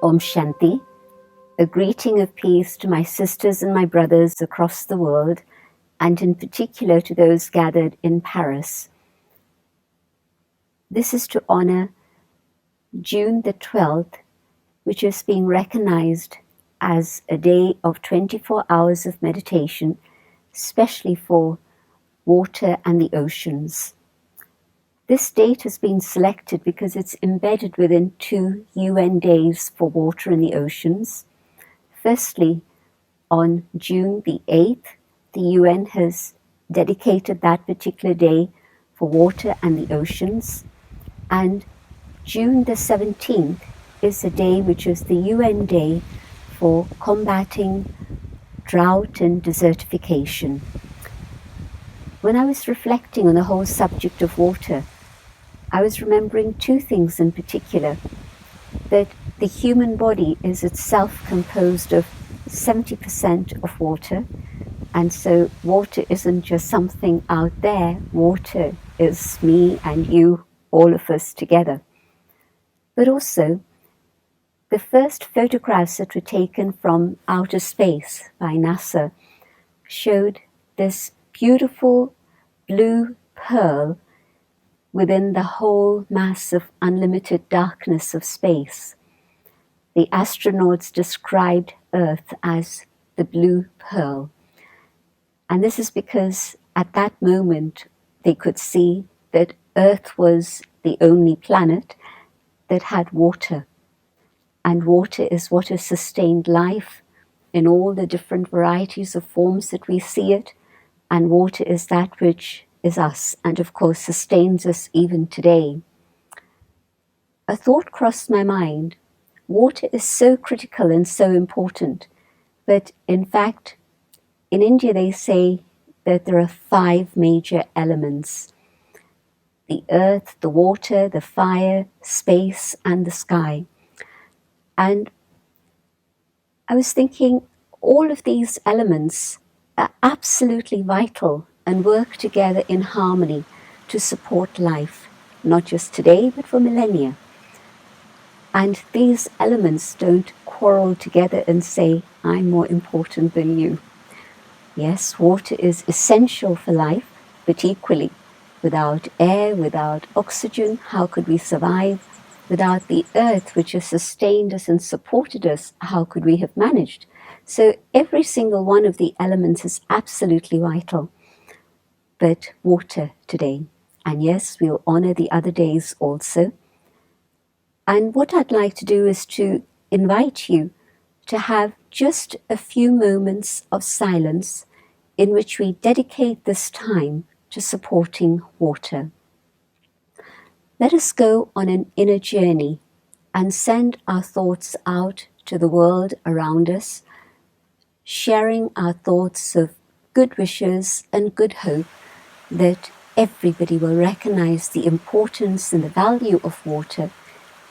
Om Shanti, a greeting of peace to my sisters and my brothers across the world, and in particular to those gathered in Paris. This is to honor June the 12th, which is being recognized as a day of 24 hours of meditation, especially for water and the oceans. This date has been selected because it's embedded within 2 UN days for water and the oceans. Firstly, on June the 8th, the UN has dedicated that particular day for water and the oceans. And June the 17th is a day which is the UN day for combating drought and desertification. When I was reflecting on the whole subject of water, I was remembering two things in particular: that the human body is itself composed of 70% of water, and so water isn't just something out there. Water is me and you, all of us together. But also, the first photographs that were taken from outer space by NASA showed this beautiful blue pearl within the whole mass of unlimited darkness of space. The astronauts described Earth as the blue pearl. And this is because at that moment they could see that Earth was the only planet that had water. And water is what has sustained life in all the different varieties of forms that we see it. And water is that which is us, and of course sustains us even today. A thought crossed my mind: water is so critical and so important, but in fact, in India they say that there are 5 major elements: the earth, the water, the fire, space, and the sky. And I was thinking, all of these elements are absolutely vital and work together in harmony to support life, not just today, but for millennia. And these elements don't quarrel together and say, I'm more important than you. Yes, water is essential for life, but equally, without air, without oxygen, how could we survive? Without the earth, which has sustained us and supported us, how could we have managed? So every single one of the elements is absolutely vital. But water today. And yes, we'll honor the other days also. And what I'd like to do is to invite you to have just a few moments of silence in which we dedicate this time to supporting water. Let us go on an inner journey and send our thoughts out to the world around us, sharing our thoughts of good wishes and good hope that everybody will recognize the importance and the value of water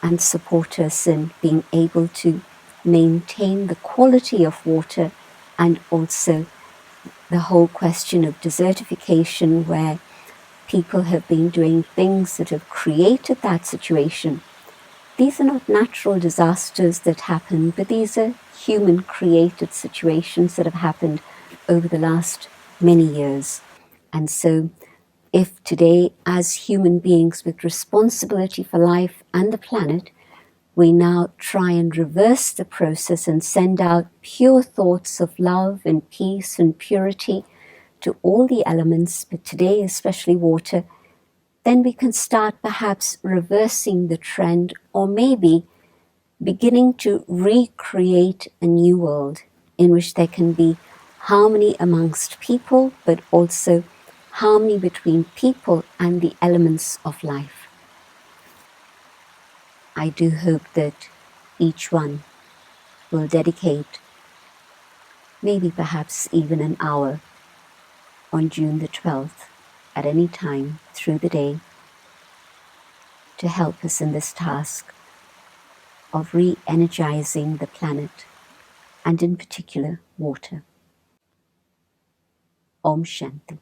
and support us in being able to maintain the quality of water, and also the whole question of desertification, where people have been doing things that have created that situation. These are not natural disasters that happen, but these are human-created situations that have happened over the last many years. And so if today, as human beings with responsibility for life and the planet, we now try and reverse the process and send out pure thoughts of love and peace and purity to all the elements, but today especially water, then we can start perhaps reversing the trend, or maybe beginning to recreate a new world in which there can be harmony amongst people, but also harmony between people and the elements of life. I do hope that each one will dedicate maybe perhaps even an hour on June the 12th at any time through the day to help us in this task of re-energizing the planet, and in particular water. Om Shanti.